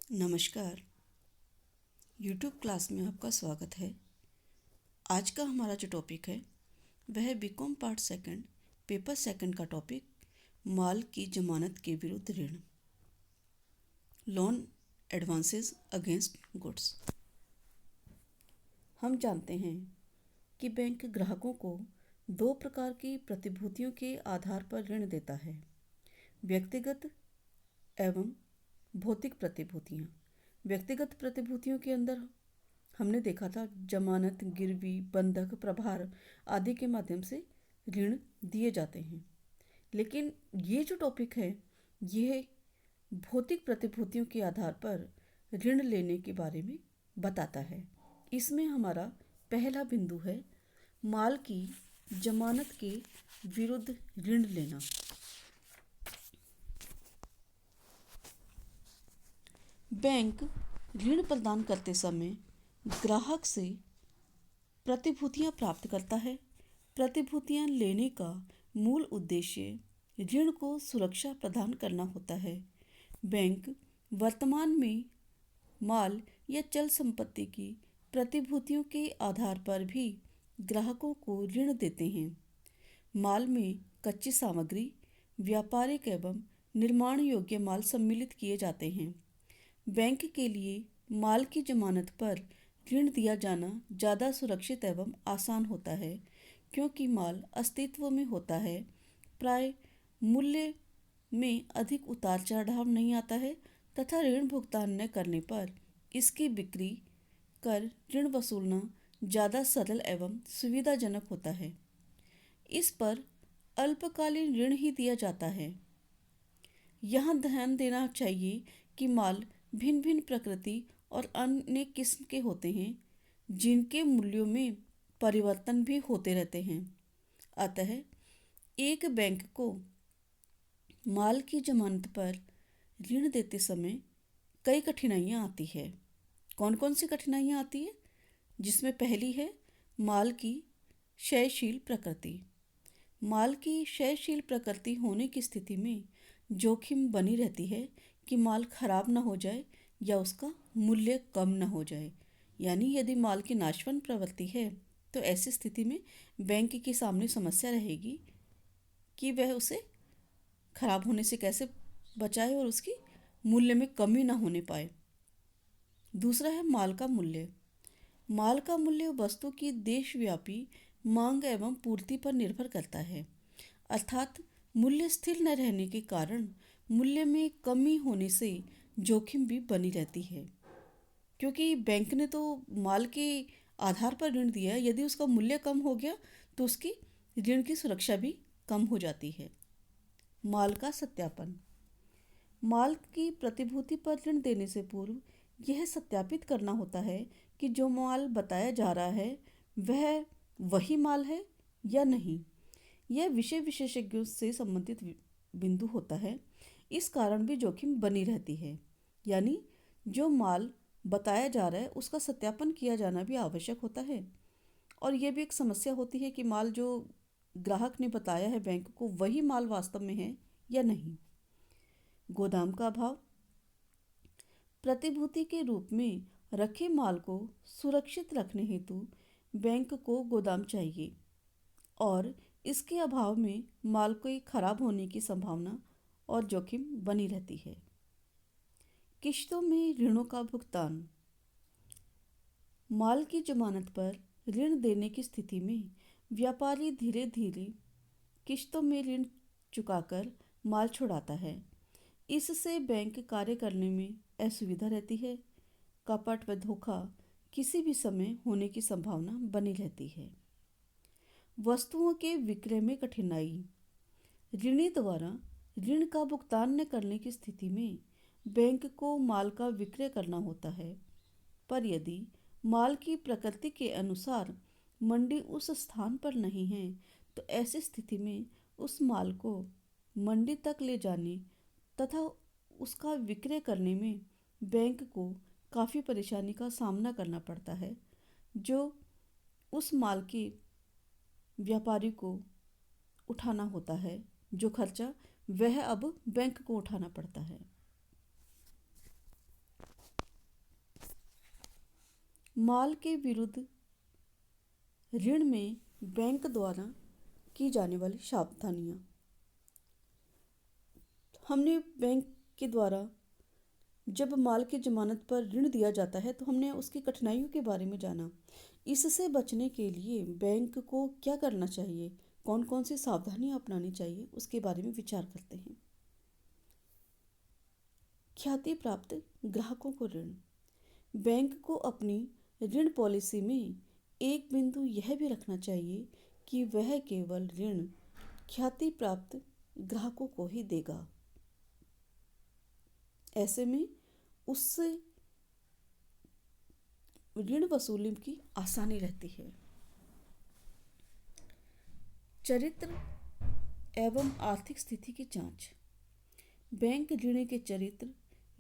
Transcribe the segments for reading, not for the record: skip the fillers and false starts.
नमस्कार। YouTube class में आपका स्वागत है। आज का हमारा जो टॉपिक है वह है BCom part second paper second का टॉपिक माल की जमानत के विरुद्ध ऋण, लोन एडवांसेस अगेंस्ट गुड्स। हम जानते हैं कि बैंक ग्राहकों को दो प्रकार की प्रतिभूतियों के आधार पर ऋण देता है, व्यक्तिगत एवं भौतिक प्रतिभूतियाँ। व्यक्तिगत प्रतिभूतियों के अंदर हमने देखा था जमानत, गिरवी, बंधक, प्रभार आदि के माध्यम से ऋण दिए जाते हैं। लेकिन ये जो टॉपिक है यह भौतिक प्रतिभूतियों के आधार पर ऋण लेने के बारे में बताता है। इसमें हमारा पहला बिंदु है माल की जमानत के विरुद्ध ऋण लेना। बैंक ऋण प्रदान करते समय ग्राहक से प्रतिभूतियां प्राप्त करता है। प्रतिभूतियां लेने का मूल उद्देश्य ऋण को सुरक्षा प्रदान करना होता है। बैंक वर्तमान में माल या चल संपत्ति की प्रतिभूतियों के आधार पर भी ग्राहकों को ऋण देते हैं। माल में कच्ची सामग्री, व्यापारिक एवं निर्माण योग्य माल सम्मिलित किए जाते हैं। बैंक के लिए माल की जमानत पर ऋण दिया जाना ज़्यादा सुरक्षित एवं आसान होता है, क्योंकि माल अस्तित्व में होता है। प्राय मूल्य में अधिक उतार चढ़ाव नहीं आता है तथा ऋण भुगतान न करने पर इसकी बिक्री कर ऋण वसूलना ज़्यादा सरल एवं सुविधाजनक होता है। इस पर अल्पकालीन ऋण ही दिया जाता है। यहाँ ध्यान देना चाहिए कि माल भिन्न भिन्न प्रकृति और अन्य किस्म के होते हैं, जिनके मूल्यों में परिवर्तन भी होते रहते हैं। अतः एक बैंक को माल की जमानत पर ऋण देते समय कई कठिनाइयाँ आती है। कौन कौन सी कठिनाइयाँ आती है? जिसमें पहली है माल की क्षयशील प्रकृति। माल की क्षयशील प्रकृति होने की स्थिति में जोखिम बनी रहती है कि माल खराब न हो जाए या उसका मूल्य कम न हो जाए। यानी यदि माल की नाशवान प्रवृत्ति है तो ऐसी स्थिति में बैंक के सामने समस्या रहेगी कि वह उसे खराब होने से कैसे बचाए और उसकी मूल्य में कमी न होने पाए। दूसरा है माल का मूल्य। माल का मूल्य वस्तु की देशव्यापी मांग एवं पूर्ति पर निर्भर करता है, अर्थात मूल्य स्थिर न रहने के कारण मूल्य में कमी होने से जोखिम भी बनी रहती है। क्योंकि बैंक ने तो माल के आधार पर ऋण दिया है, यदि उसका मूल्य कम हो गया तो उसकी ऋण की सुरक्षा भी कम हो जाती है। माल का सत्यापन। माल की प्रतिभूति पर ऋण देने से पूर्व यह सत्यापित करना होता है कि जो माल बताया जा रहा है वह वही माल है या नहीं। यह विषय विशेषज्ञों से संबंधित बिंदु होता है। इस कारण भी जोखिम बनी रहती है। यानी जो माल बताया जा रहा है उसका सत्यापन किया जाना भी आवश्यक होता है। और यह भी एक समस्या होती है कि माल जो ग्राहक ने बताया है बैंक को वही माल वास्तव में है या नहीं। गोदाम का अभाव। प्रतिभूति के रूप में रखे माल को सुरक्षित रखने हेतु बैंक को गोदाम चाहिए और इसके अभाव में माल के खराब होने की संभावना और जोखिम बनी रहती है। किश्तों में ऋणों का भुगतान। माल की जमानत पर ऋण देने की स्थिति में व्यापारी धीरे धीरे किश्तों में ऋण चुकाकर माल छुड़ाता है। इससे बैंक कार्य करने में असुविधा रहती है। कपट व धोखा किसी भी समय होने की संभावना बनी रहती है। वस्तुओं के विक्रय में कठिनाई। ऋणी द्वारा ऋण का भुगतान न करने की स्थिति में बैंक को माल का विक्रय करना होता है, पर यदि माल की प्रकृति के अनुसार मंडी उस स्थान पर नहीं है तो ऐसी स्थिति में उस माल को मंडी तक ले जाने तथा उसका विक्रय करने में बैंक को काफ़ी परेशानी का सामना करना पड़ता है, जो उस माल के व्यापारी को उठाना होता है। जो खर्चा वह अब बैंक को उठाना पड़ता है। माल के विरुद्ध ऋण में बैंक द्वारा की जाने वाली सावधानियाँ। हमने बैंक के द्वारा जब माल की जमानत पर ऋण दिया जाता है तो हमने उसकी कठिनाइयों के बारे में जाना। इससे बचने के लिए बैंक को क्या करना चाहिए, कौन कौन सी सावधानियाँ अपनानी चाहिए, उसके बारे में विचार करते हैं। ख्याति प्राप्त ग्राहकों को ऋण। बैंक को अपनी ऋण पॉलिसी में एक बिंदु यह भी रखना चाहिए कि वह केवल ऋण ख्याति प्राप्त ग्राहकों को ही देगा। ऐसे में उससे ऋण वसूली की आसानी रहती है। चरित्र एवं आर्थिक स्थिति की जांच। बैंक ऋणी के चरित्र,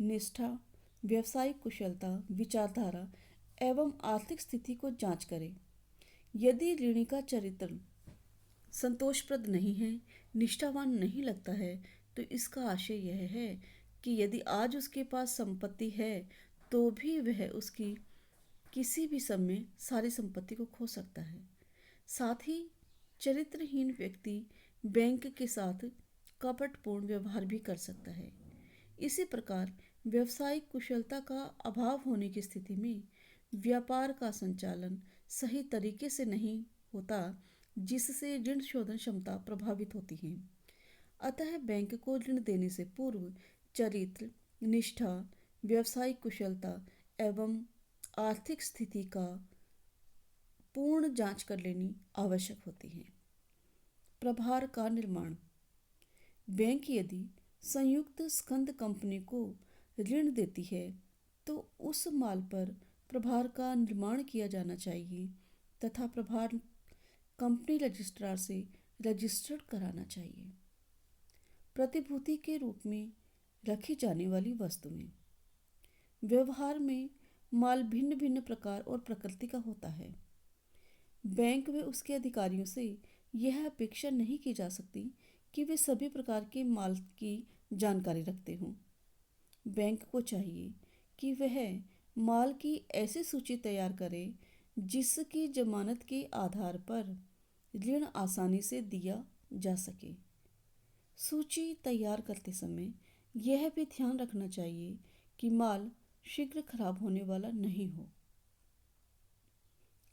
निष्ठा, व्यावसायिक कुशलता, विचारधारा एवं आर्थिक स्थिति को जांच करें। यदि ऋणी का चरित्र संतोषप्रद नहीं है, निष्ठावान नहीं लगता है, तो इसका आशय यह है कि यदि आज उसके पास संपत्ति है तो भी वह उसकी किसी भी समय सारी संपत्ति को खो सकता है। साथ ही चरित्रहीन व्यक्ति बैंक के साथ कपटपूर्ण व्यवहार भी कर सकता है। इसी प्रकार व्यावसायिक कुशलता का अभाव होने की स्थिति में व्यापार का संचालन सही तरीके से नहीं होता, जिससे ऋण शोधन क्षमता प्रभावित होती है। अतः बैंक को ऋण देने से पूर्व चरित्र, निष्ठा, व्यावसायिक कुशलता एवं आर्थिक स्थिति का पूर्ण जांच कर लेनी आवश्यक होती है। प्रभार का निर्माण। बैंक यदि संयुक्त स्कंद कंपनी को ऋण देती है तो उस माल पर प्रभार का निर्माण किया जाना चाहिए तथा प्रभार कंपनी रजिस्ट्रार से रजिस्टर्ड कराना चाहिए। प्रतिभूति के रूप में रखी जाने वाली वस्तुएं। व्यवहार में माल भिन्न भिन्न प्रकार और प्रकृति का होता है। बैंक व उसके अधिकारियों से यह अपेक्षा नहीं की जा सकती कि वे सभी प्रकार के माल की जानकारी रखते हों। बैंक को चाहिए कि वह माल की ऐसी सूची तैयार करे जिसकी जमानत के आधार पर ऋण आसानी से दिया जा सके। सूची तैयार करते समय यह भी ध्यान रखना चाहिए कि माल शीघ्र खराब होने वाला नहीं हो।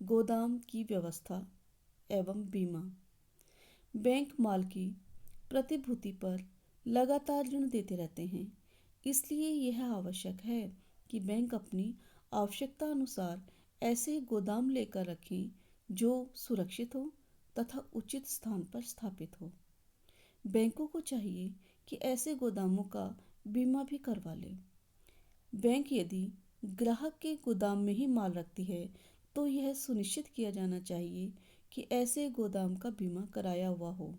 गोदाम की व्यवस्था एवं बीमा। बैंक माल की प्रतिभूति पर लगातार ऋण देते रहते हैं, इसलिए यह आवश्यक है कि बैंक अपनी आवश्यकता अनुसार ऐसे गोदाम लेकर रखें जो सुरक्षित हो तथा उचित स्थान पर स्थापित हो। बैंकों को चाहिए कि ऐसे गोदामों का बीमा भी करवा ले। बैंक यदि ग्राहक के गोदाम में ही माल रखती है तो यह सुनिश्चित किया जाना चाहिए कि ऐसे गोदाम का बीमा कराया हुआ हो।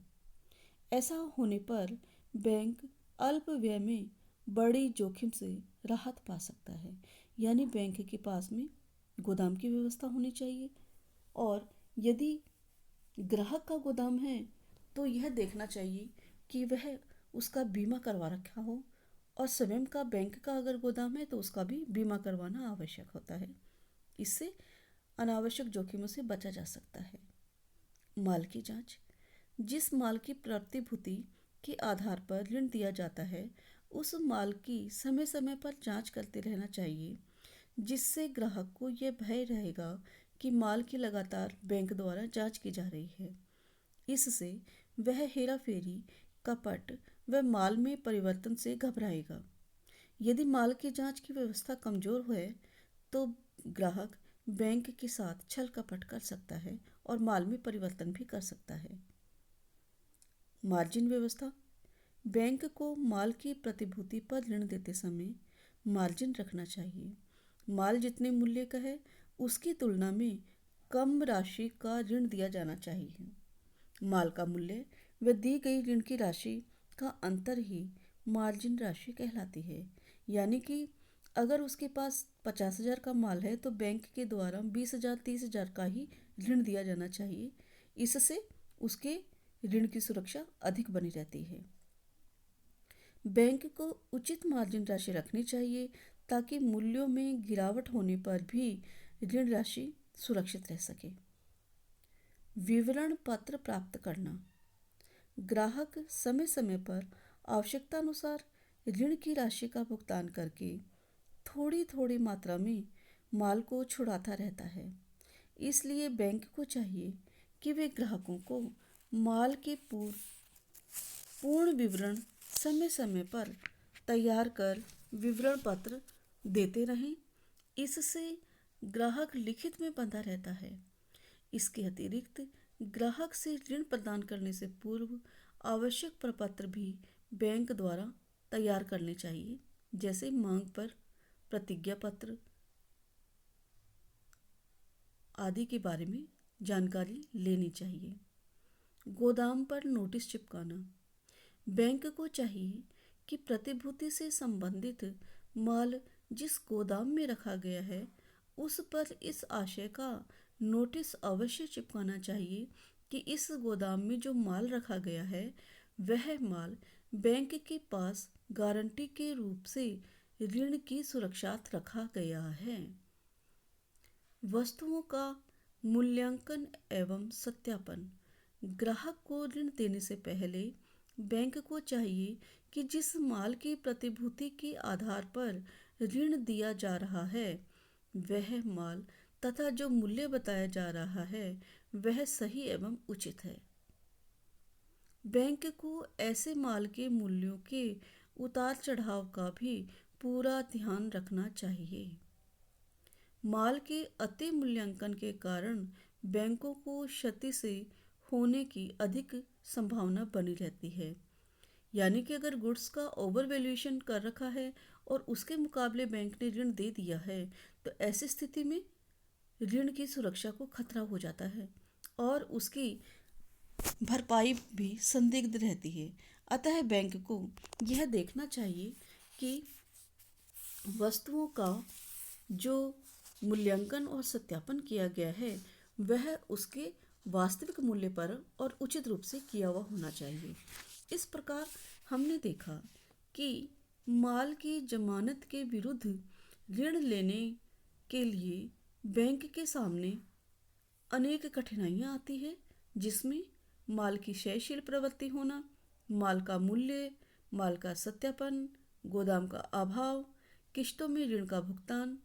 ऐसा होने पर बैंक अल्प व्यय में बड़ी जोखिम से राहत पा सकता है। यानी बैंक के पास में गोदाम की व्यवस्था होनी चाहिए और यदि ग्राहक का गोदाम है तो यह देखना चाहिए कि वह उसका बीमा करवा रखा हो और स्वयं का बैंक का अगर गोदाम है तो उसका भी बीमा करवाना आवश्यक होता है। इससे अनावश्यक जोखिमों से बचा जा सकता है। माल की जांच। जिस माल की प्रतिभूति के आधार पर ऋण दिया जाता है उस माल की समय समय पर जांच करते रहना चाहिए, जिससे ग्राहक को यह भय रहेगा कि माल की लगातार बैंक द्वारा जांच की जा रही है। इससे वह हेराफेरी, कपट व माल में परिवर्तन से घबराएगा। यदि माल की जांच की व्यवस्था कमजोर है तो ग्राहक बैंक के साथ छल कपट कर सकता है और माल में परिवर्तन भी कर सकता है। मार्जिन व्यवस्था। बैंक को माल की प्रतिभूति पर ऋण देते समय मार्जिन रखना चाहिए। माल जितने मूल्य का है उसकी तुलना में कम राशि का ऋण दिया जाना चाहिए। माल का मूल्य व दी गई ऋण की राशि का अंतर ही मार्जिन राशि कहलाती है। यानी कि अगर उसके पास 50,000 का माल है तो बैंक के द्वारा 20,000 30,000 का ही ऋण दिया जाना चाहिए। इससे उसके ऋण की सुरक्षा अधिक बनी रहती है। बैंक को उचित मार्जिन राशि रखनी चाहिए ताकि मूल्यों में गिरावट होने पर भी ऋण राशि सुरक्षित रह सके। विवरण पत्र प्राप्त करना। ग्राहक समय समय पर आवश्यकता अनुसार ऋण की राशि का भुगतान करके थोड़ी थोड़ी मात्रा में माल को छुड़ाता रहता है। इसलिए बैंक को चाहिए कि वे ग्राहकों को माल के पूर्ण विवरण समय समय पर तैयार कर विवरण पत्र देते रहें। इससे ग्राहक लिखित में बंधा रहता है। इसके अतिरिक्त ग्राहक से ऋण प्रदान करने से पूर्व आवश्यक प्रपत्र भी बैंक द्वारा तैयार करने चाहिए, जैसे मांग पर प्रतिज्ञा पत्र आदि के बारे में जानकारी लेनी चाहिए। गोदाम पर नोटिस चिपकाना। बैंक को चाहिए कि प्रतिभूति से संबंधित माल जिस गोदाम में रखा गया है उस पर इस आशय का नोटिस अवश्य चिपकाना चाहिए कि इस गोदाम में जो माल रखा गया है वह माल बैंक के पास गारंटी के रूप से ऋण की सुरक्षात रखा गया है। वस्तुओं का मूल्यांकन एवं सत्यापन। ग्राहक को ऋण देने से पहले बैंक को चाहिए कि जिस माल की प्रतिभूति के आधार पर ऋण दिया जा रहा है वह माल तथा जो मूल्य बताया जा रहा है वह सही एवं उचित है। बैंक को ऐसे माल के मूल्यों के उतार चढ़ाव का भी पूरा ध्यान रखना चाहिए। माल के अति मूल्यांकन के कारण बैंकों को क्षति से होने की अधिक संभावना बनी रहती है। यानी कि अगर गुड्स का ओवर वैल्यूएशन कर रखा है और उसके मुकाबले बैंक ने ऋण दे दिया है तो ऐसी स्थिति में ऋण की सुरक्षा को खतरा हो जाता है और उसकी भरपाई भी संदिग्ध रहती है। अतः बैंक को यह देखना चाहिए कि वस्तुओं का जो मूल्यांकन और सत्यापन किया गया है वह उसके वास्तविक मूल्य पर और उचित रूप से किया हुआ होना चाहिए। इस प्रकार हमने देखा कि माल की जमानत के विरुद्ध ऋण लेने के लिए बैंक के सामने अनेक कठिनाइयाँ आती है, जिसमें माल की क्षयशील प्रवृत्ति होना, माल का मूल्य, माल का सत्यापन, गोदाम का अभाव, किस्तों में ऋण का भुगतान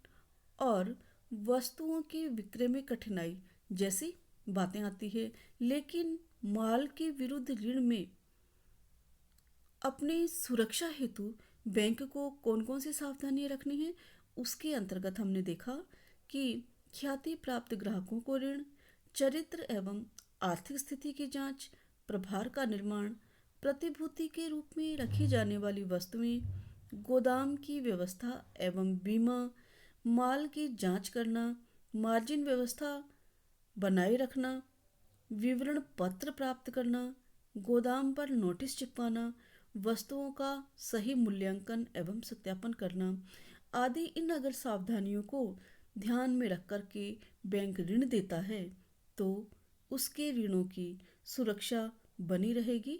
और वस्तुओं की विक्रय में कठिनाई जैसी बातें आती है। लेकिन माल के विरुद्ध ऋण में अपनी सुरक्षा हेतु बैंक को कौन कौन सी सावधानियां रखनी है उसके अंतर्गत हमने देखा कि ख्याति प्राप्त ग्राहकों को ऋण, चरित्र एवं आर्थिक स्थिति की जांच, प्रभार का निर्माण, प्रतिभूति के रूप में रखी जाने वाली वस्तुएं, गोदाम की व्यवस्था एवं बीमा, माल की जांच करना, मार्जिन व्यवस्था बनाए रखना, विवरण पत्र प्राप्त करना, गोदाम पर नोटिस चिपकाना, वस्तुओं का सही मूल्यांकन एवं सत्यापन करना आदि इन अगर सावधानियों को ध्यान में रख कर के बैंक ऋण देता है तो उसके ऋणों की सुरक्षा बनी रहेगी